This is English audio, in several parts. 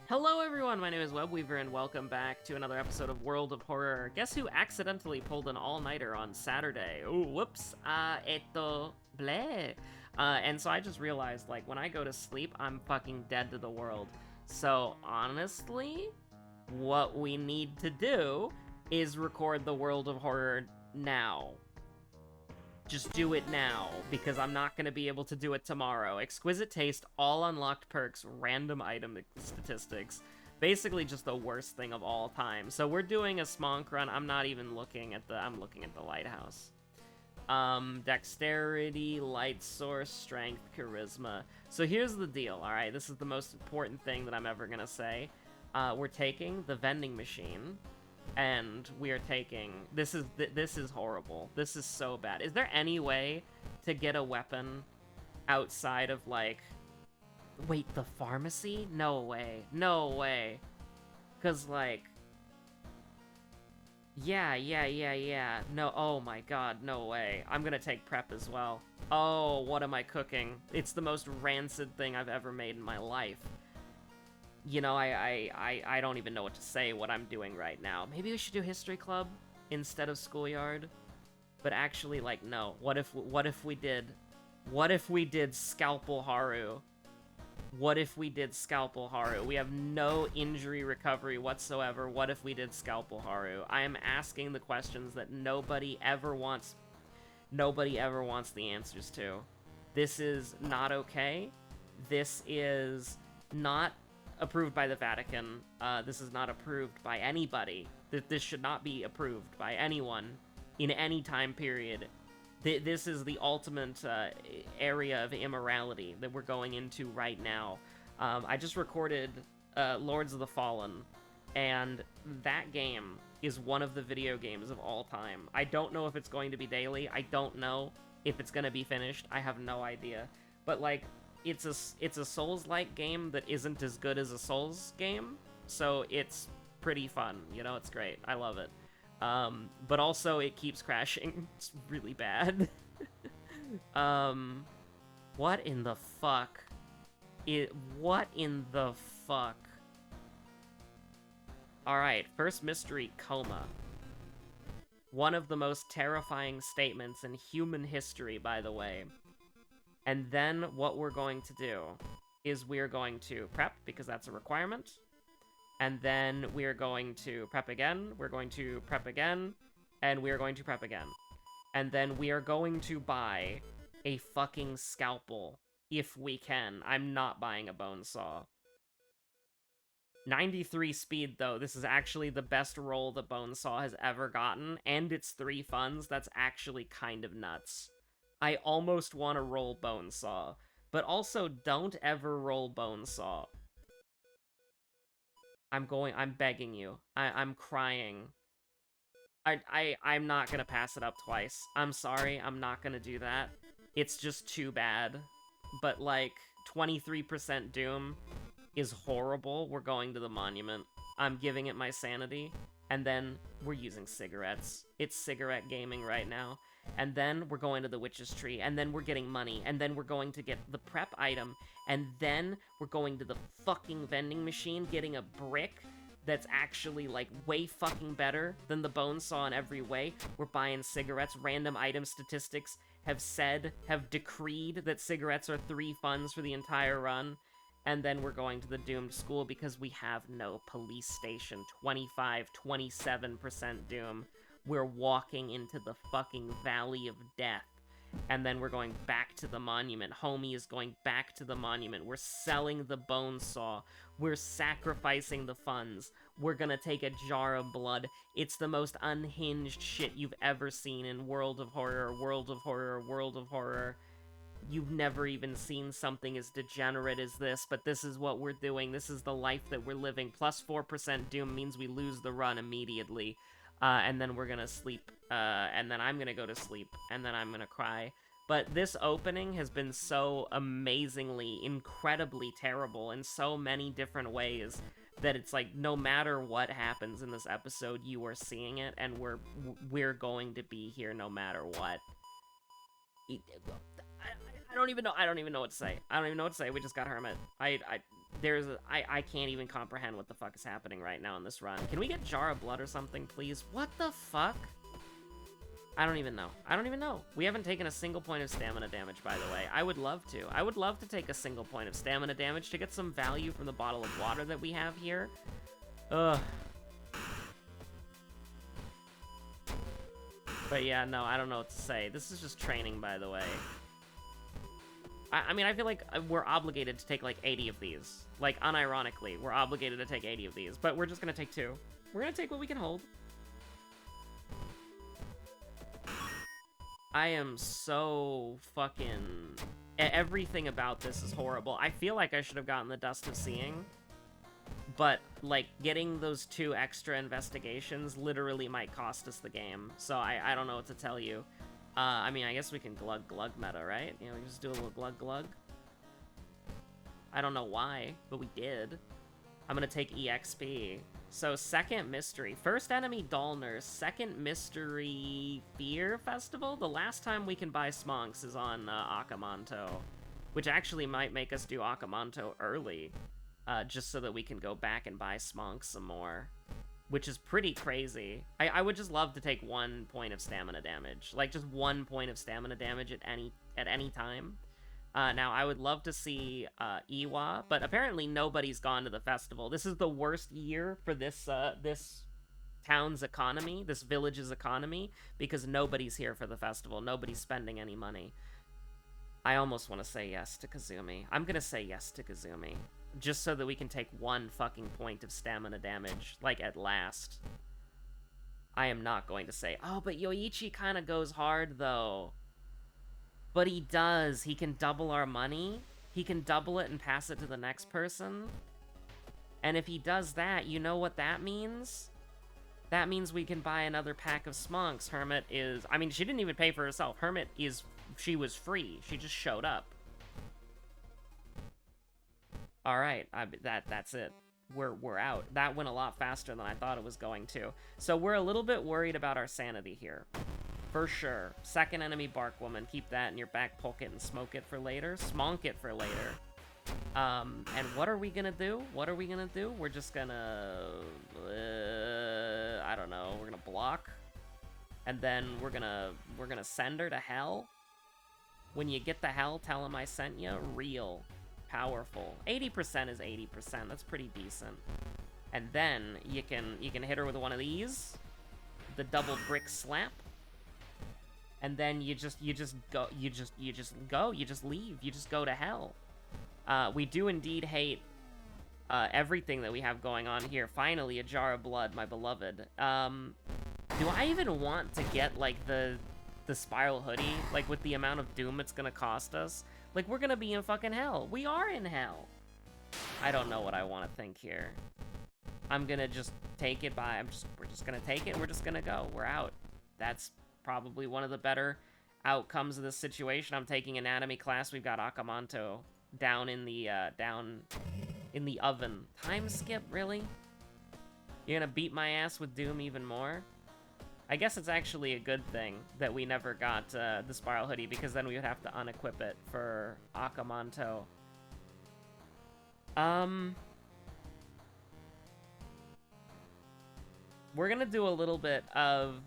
Hello everyone, my name is Webweaver and welcome back to another episode of World of Horror. Guess who accidentally pulled an all-nighter on Saturday? Oh, whoops. Bleh. And so I just realized, like, when I go to sleep, I'm fucking dead to the world. So, honestly, what we need to do is record the World of Horror now. Just do it now, because I'm not going to be able to do it tomorrow. Exquisite Taste, all unlocked perks, random item statistics. Basically just the worst thing of all time. So we're doing a smonk run. I'm not even looking at the... I'm looking at the lighthouse. Dexterity, light source, strength, charisma. So here's the deal, alright? This is the most important thing that I'm ever going to say. We're taking the vending machine... and we are taking... This is horrible. This is so bad. Is there any way to get a weapon outside of, like... Wait, the pharmacy? No way. No way. Because, like... Yeah. No, oh my god, no way. I'm gonna take prep as well. Oh, what am I cooking? It's the most rancid thing I've ever made in my life. You know, I don't even know what to say what I'm doing right now. Maybe we should do History Club instead of Schoolyard. But actually, like, no. What if we did Scalpel Haru? What if we did Scalpel Haru? We have no injury recovery whatsoever. What if we did Scalpel Haru? I am asking the questions that nobody ever wants the answers to. This is not okay. This is not approved by the Vatican. This is not approved by anybody. This should not be approved by anyone in any time period. This is the ultimate area of immorality that we're going into right now. I just recorded Lords of the Fallen, and that game is one of the video games of all time. I don't know if it's going to be daily. I don't know if it's going to be finished. I have no idea. But, like, it's a Souls-like game that isn't as good as a Souls game, so it's pretty fun. You know, it's great. I love it. But also it keeps crashing. It's really bad. What in the fuck? What in the fuck? Alright, first mystery, coma. One of the most terrifying statements in human history, by the way. And then what we're going to do is we're going to prep, because that's a requirement. And then we're going to prep again, we're going to prep again, and we're going to prep again. And then we are going to buy a fucking scalpel, if we can. I'm not buying a bone saw. 93 speed, though. This is actually the best roll the bone saw has ever gotten, and it's 3 funds. That's actually kind of nuts. I almost want to roll bone saw, but also don't ever roll bone saw. I'm begging you. I'm crying. I'm not gonna pass it up twice. I'm sorry, I'm not gonna do that. It's just too bad. But, like, 23% Doom is horrible. We're going to the monument. I'm giving it my sanity. And then we're using cigarettes. It's cigarette gaming right now. And then we're going to the Witch's Tree, and then we're getting money, and then we're going to get the prep item, and then we're going to the fucking vending machine, getting a brick that's actually, like, way fucking better than the bone saw in every way. We're buying cigarettes. Random item statistics have decreed that cigarettes are 3 funds for the entire run. And then we're going to the doomed school because we have no police station. 27% Doom. We're walking into the fucking Valley of Death. And then we're going back to the monument. Homie is going back to the monument. We're selling the bone saw. We're sacrificing the funds. We're gonna take a jar of blood. It's the most unhinged shit you've ever seen in World of Horror, World of Horror, World of Horror. You've never even seen something as degenerate as this, but this is what we're doing. This is the life that we're living. Plus 4% Doom means we lose the run immediately. And then we're gonna sleep, and then I'm gonna go to sleep, and then I'm gonna cry. But this opening has been so amazingly, incredibly terrible in so many different ways that it's like, no matter what happens in this episode, you are seeing it, and we're going to be here no matter what. I don't even know what to say. We just got Hermit. I can't even comprehend what the fuck is happening right now in this run. Can we get Jar of Blood or something, please? What the fuck? I don't even know. I don't even know. We haven't taken a single point of stamina damage, by the way. I would love to. I would love to take a single point of stamina damage to get some value from the bottle of water that we have here. Ugh. But yeah, no, I don't know what to say. This is just training, by the way. I mean, I feel like we're obligated to take, like, 80 of these. Like, unironically, we're obligated to take 80 of these. But we're just gonna take 2. We're gonna take what we can hold. I am so fucking... Everything about this is horrible. I feel like I should have gotten the Dust of Seeing. But, like, getting those 2 extra investigations literally might cost us the game. So I don't know what to tell you. I mean, I guess we can glug glug meta, right? You know, we just do a little glug glug. I don't know why, but we did. I'm gonna take EXP. So, second mystery. First enemy, Dullnur. Second mystery, Fear Festival? The last time we can buy smonks is on Akamanto. Which actually might make us do Akamanto early. Just so that we can go back and buy smonks some more. Which is pretty crazy. I would just love to take 1 point of stamina damage. Like, just 1 point of stamina damage at any time. Now, I would love to see Iwa, but apparently nobody's gone to the festival. This is the worst year for this town's economy, this village's economy, because nobody's here for the festival. Nobody's spending any money. I almost want to say yes to Kazumi. I'm gonna say yes to Kazumi. Just so that we can take 1 fucking point of stamina damage, like, at last. I am not going to say, oh, but Yoichi kind of goes hard, though. But he does. He can double our money. He can double it and pass it to the next person. And if he does that, you know what that means? That means we can buy another pack of smonks. Hermit is... I mean, she didn't even pay for herself. Hermit is... She was free. She just showed up. Alright, that's it. We're out. That went a lot faster than I thought it was going to. So we're a little bit worried about our sanity here. For sure. Second enemy, Barkwoman. Keep that in your back pocket and smoke it for later. Smonk it for later. And what are we gonna do? What are we gonna do? We're just gonna... I don't know. We're gonna block. And then we're gonna send her to hell. When you get to hell, tell him I sent you. Real. Powerful. 80% is 80%. That's pretty decent. And then you can hit her with one of these, the double brick slap. And then you just leave. You just go to hell. We do indeed hate everything that we have going on here. Finally, a jar of blood, my beloved. Do I even want to get like the spiral hoodie? Like with the amount of doom it's gonna cost us? Like, we're gonna be in fucking hell. We are in hell. I don't know what I want to think here. I'm gonna just take it by... We're just gonna take it and we're just gonna go. We're out. That's probably one of the better outcomes of this situation. I'm taking anatomy class. We've got Akamanto down in the oven. Time skip, really? You're gonna beat my ass with Doom even more? I guess it's actually a good thing that we never got the Spiral Hoodie, because then we would have to unequip it for Akamanto. We're gonna do a little bit of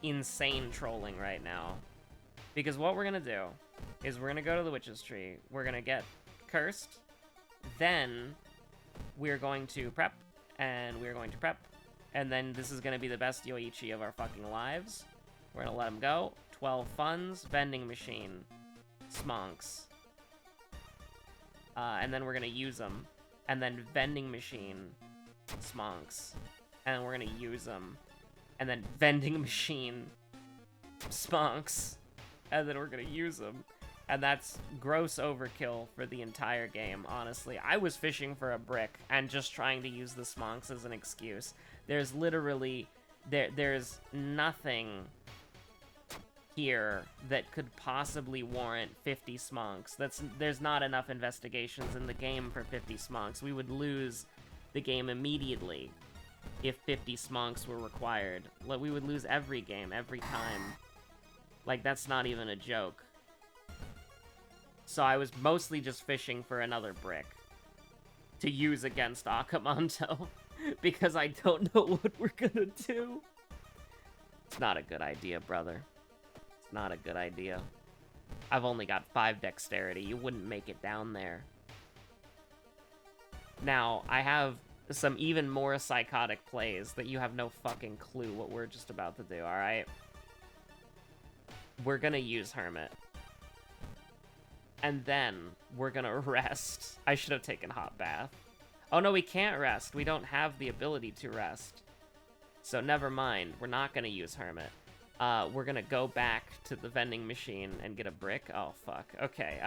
insane trolling right now. Because what we're gonna do is we're gonna go to the Witch's Tree, we're gonna get cursed, then we're going to prep, and we're going to prep, and then this is gonna be the best Yoichi of our fucking lives. We're gonna let him go. 12 funds, vending machine, smonks. And then we're gonna use them. And then vending machine, smonks. And then we're gonna use them. And then vending machine, smonks. And then we're gonna use them. And that's gross overkill for the entire game, honestly. I was fishing for a brick and just trying to use the smonks as an excuse. There's literally... There's nothing here that could possibly warrant 50 smonks. There's not enough investigations in the game for 50 smonks. We would lose the game immediately if 50 smonks were required. Like, we would lose every game, every time. Like, that's not even a joke. So I was mostly just fishing for another brick. to use against Akamanto because I don't know what we're gonna do. It's not a good idea, brother. It's not a good idea. I've only got 5 dexterity. You wouldn't make it down there. Now, I have some even more psychotic plays that you have no fucking clue what we're just about to do, alright? We're gonna use Hermit. And then we're gonna rest. I should have taken Hot Bath. Oh no, we can't rest. We don't have the ability to rest. So never mind. We're not gonna use Hermit. We're gonna go back to the vending machine and get a brick. Oh, fuck. Okay.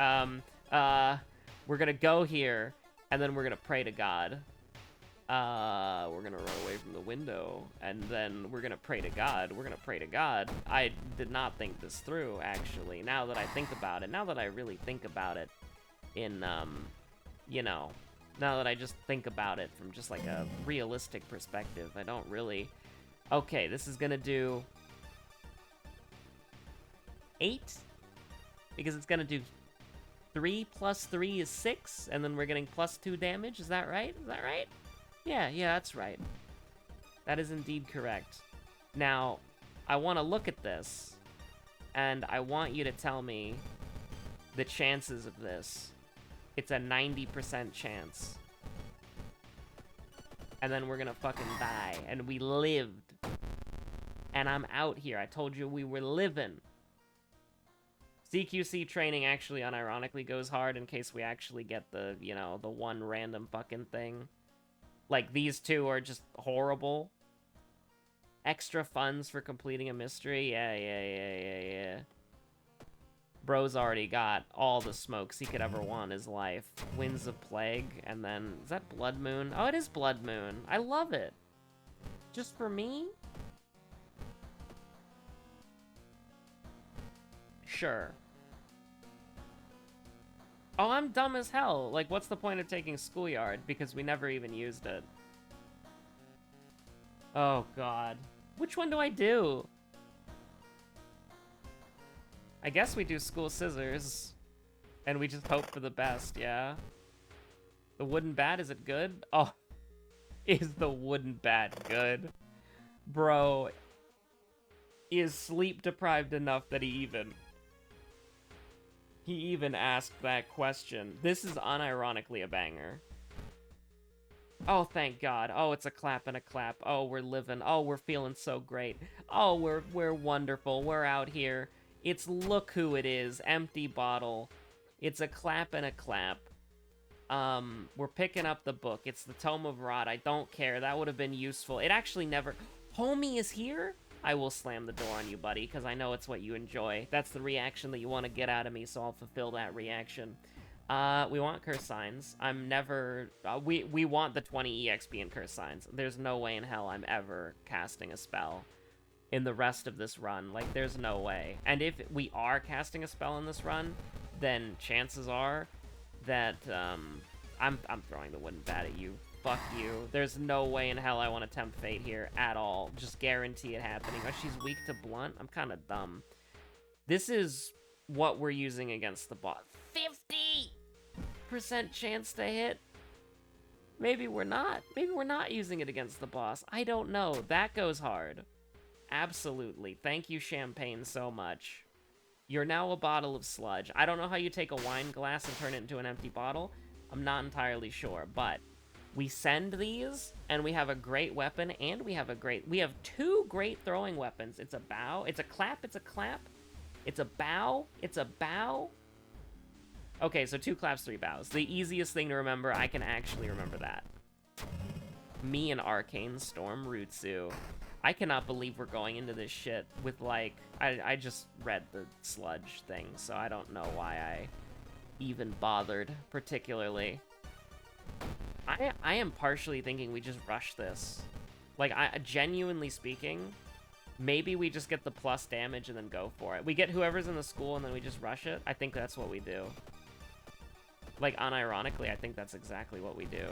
We're gonna go here, and then we're gonna pray to God. We're gonna run away from the window, and then we're gonna pray to God. We're gonna pray to God. I did not think this through, actually. Now that I think about it, now that I really think about it in, you know, now that I just think about it from just like a realistic perspective, I don't really... Okay, this is gonna do 8, because it's gonna do 3 plus 3 is 6, and then we're getting plus 2 damage. Is that right? Is that right? Yeah, that's right. That is indeed correct. Now, I want to look at this, and I want you to tell me the chances of this. It's a 90% chance. And then we're gonna fucking die. And we lived. And I'm out here. I told you we were living. CQC training actually unironically goes hard in case we actually get the, you know, the one random fucking thing. Like, these two are just horrible. Extra funds for completing a mystery? Yeah. Bro's already got all the smokes he could ever want in his life. Winds of Plague, and then... Is that Blood Moon? Oh, it is Blood Moon. I love it. Just for me? Sure. Oh, I'm dumb as hell. Like, what's the point of taking Schoolyard? Because we never even used it. Oh, God. Which one do I do? I guess we do School Scissors. And we just hope for the best, yeah? The wooden bat, is it good? Oh, is the wooden bat good? Bro is sleep deprived enough that he even asked that question. This is unironically a banger. Oh, thank God. Oh, it's a clap and a clap. Oh, we're living. Oh, we're feeling so great. Oh, we're wonderful. We're out here. It's look who it is. Empty bottle. It's a clap and a clap. We're picking up the book. It's the Tome of Rot. I don't care. That would have been useful. It actually never... Homie is here? I will slam the door on you, buddy, because I know it's what you enjoy. That's the reaction that you want to get out of me, so I'll fulfill that reaction. We want curse signs. I'm never... we want the 20 EXP in curse signs. There's no way in hell I'm ever casting a spell in the rest of this run. Like, there's no way. And if we are casting a spell in this run, then chances are that, I'm throwing the wooden bat at you. Fuck you. There's no way in hell I want to tempt fate here at all. Just guarantee it happening. Oh, she's weak to blunt? I'm kind of dumb. This is what we're using against the boss. 50% chance to hit? Maybe we're not. Maybe we're not using it against the boss. I don't know. That goes hard. Absolutely. Thank you, Champagne, so much. You're now a bottle of sludge. I don't know how you take a wine glass and turn it into an empty bottle. I'm not entirely sure, but we send these, and we have a great weapon, and we have two great throwing weapons. It's a bow, it's a clap, it's a clap, it's a bow, it's a bow. Okay, so 2 claps, 3 bows. The easiest thing to remember, I can actually remember that. Me and Arcane Storm Rutsu. I cannot believe we're going into this shit with, like, I just read the sludge thing, so I don't know why I even bothered, particularly. I am partially thinking we just rush this. Like, genuinely speaking, maybe we just get the plus damage and then go for it. We get whoever's in the school and then we just rush it. I think that's what we do. Like, unironically, I think that's exactly what we do.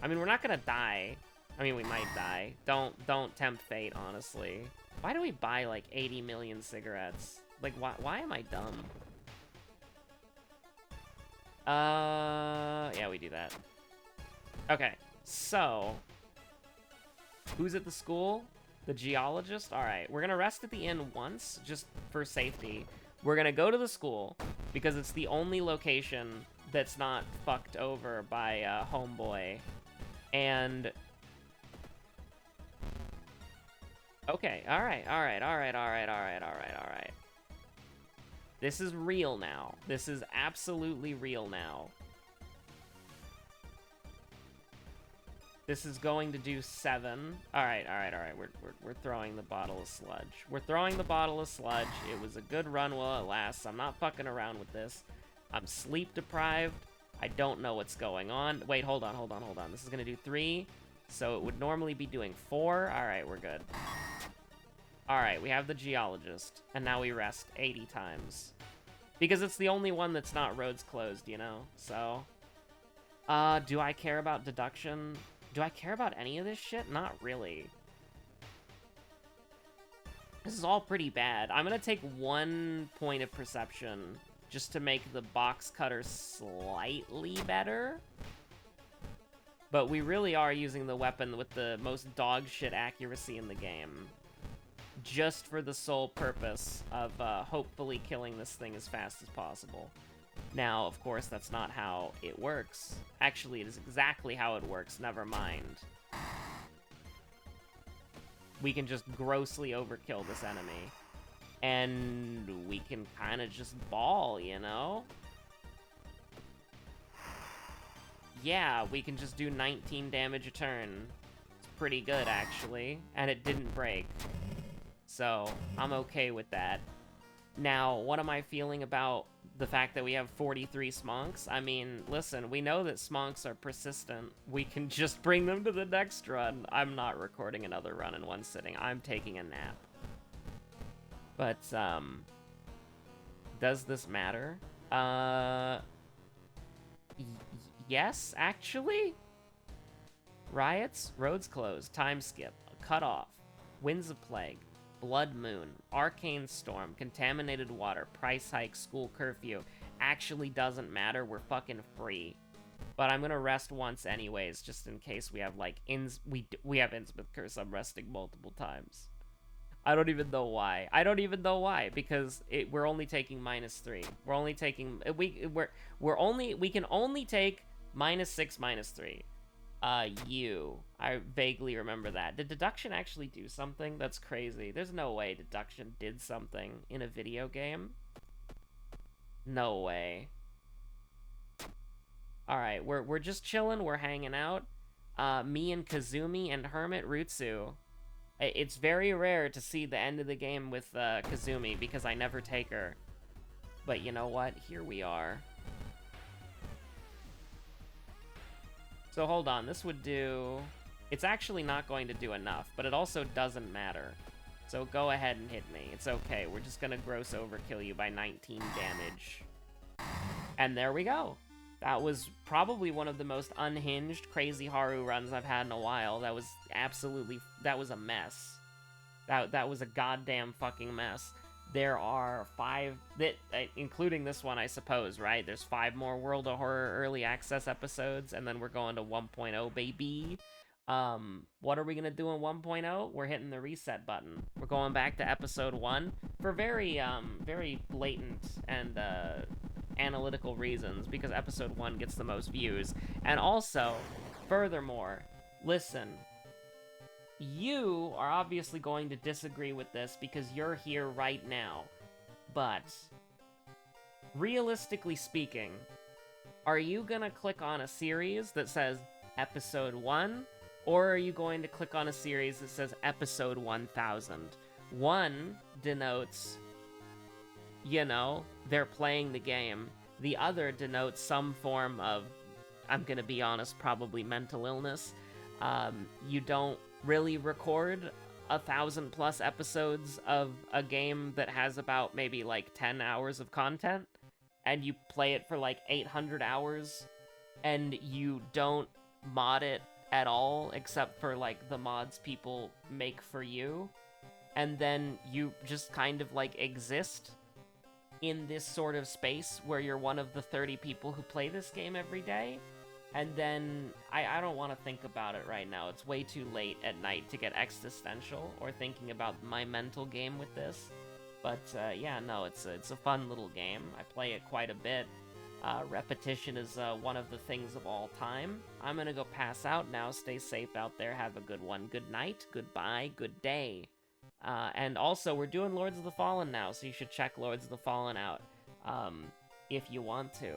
I mean, we're not gonna die. I mean, we might die. Don't tempt fate, honestly. Why do we buy, like, 80 million cigarettes? Like, why am I dumb? Yeah, we do that. Okay, so who's at the school? The geologist? Alright, we're gonna rest at the inn once, just for safety. We're gonna go to the school, because it's the only location that's not fucked over by Homeboy. And... okay, alright. This is real now. This is absolutely real now. This is going to do 7. Alright. We're throwing the bottle of sludge. We're throwing the bottle of sludge. It was a good run while it lasts. I'm not fucking around with this. I'm sleep deprived. I don't know what's going on. Wait, hold on. This is gonna do 3. So it would normally be doing 4. Alright, we're good. Alright, we have the geologist. And now we rest 80 times. Because it's the only one that's not roads closed, you know? So... do I care about deduction? Do I care about any of this shit? Not really. This is all pretty bad. I'm gonna take 1 point of perception just to make the box cutter slightly better. But we really are using the weapon with the most dog shit accuracy in the game. Just for the sole purpose of hopefully killing this thing as fast as possible. Now, of course, that's not how it works. Actually, it is exactly how it works, never mind. We can just grossly overkill this enemy. And we can kind of just ball, you know? Yeah, we can just do 19 damage a turn. It's pretty good, actually. And it didn't break. So, I'm okay with that. Now, what am I feeling about the fact that we have 43 smonks? I mean, listen, we know that smonks are persistent. We can just bring them to the next run. I'm not recording another run in one sitting. I'm taking a nap. But, does this matter? Yes, actually? Riots, roads closed, time skip, cut off, winds of plague, blood moon, arcane storm, contaminated water, price hike, school curfew. Actually doesn't matter, we're fucking free. But I'm gonna rest once anyways, just in case we have, like, we have Innsmouth Curse. I'm resting multiple times. I don't even know why. Because we're only taking -3. We're only taking, we can only take -6, -3. I vaguely remember that. Did deduction actually do something? That's crazy. There's no way deduction did something in a video game. No way. Alright, we're just chilling, we're hanging out. Me and Kazumi and Hermit Rutsu. It's very rare to see the end of the game with Kazumi because I never take her. But you know what? Here we are. So hold on, this would do... It's actually not going to do enough, but it also doesn't matter. So go ahead and hit me. It's okay, we're just gonna gross overkill you by 19 damage. And there we go. That was probably one of the most unhinged, crazy Haru runs I've had in a while. That was absolutely... That was a mess. That was a goddamn fucking mess. There are 5... including this one, I suppose, right? There's 5 more World of Horror Early Access episodes, and then we're going to 1.0, baby. What are we gonna do in 1.0? We're hitting the reset button. We're going back to episode 1 for very blatant and, analytical reasons, because episode 1 gets the most views. And also, furthermore, listen, you are obviously going to disagree with this because you're here right now, but realistically speaking, are you gonna click on a series that says episode 1, or are you going to click on a series that says episode 1000? One denotes, you know, they're playing the game. The other denotes some form of, I'm gonna be honest, probably mental illness. You don't really record 1,000+ episodes of a game that has about maybe like 10 hours of content, and you play it for like 800 hours, and you don't mod it at all, except for like the mods people make for you, and then you just kind of like exist in this sort of space where you're one of the 30 people who play this game every day. And then, I don't want to think about it right now. It's way too late at night to get existential or thinking about my mental game with this. But, yeah, no, it's a fun little game. I play it quite a bit. Repetition is one of the things of all time. I'm gonna go pass out now. Stay safe out there. Have a good one. Good night, goodbye, good day. And also, we're doing Lords of the Fallen now, so you should check Lords of the Fallen out if you want to.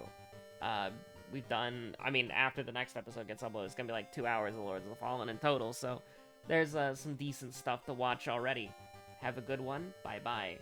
We've done, I mean, after the next episode gets uploaded, it's gonna be like 2 hours of Lords of the Fallen in total, so there's some decent stuff to watch already. Have a good one. Bye-bye.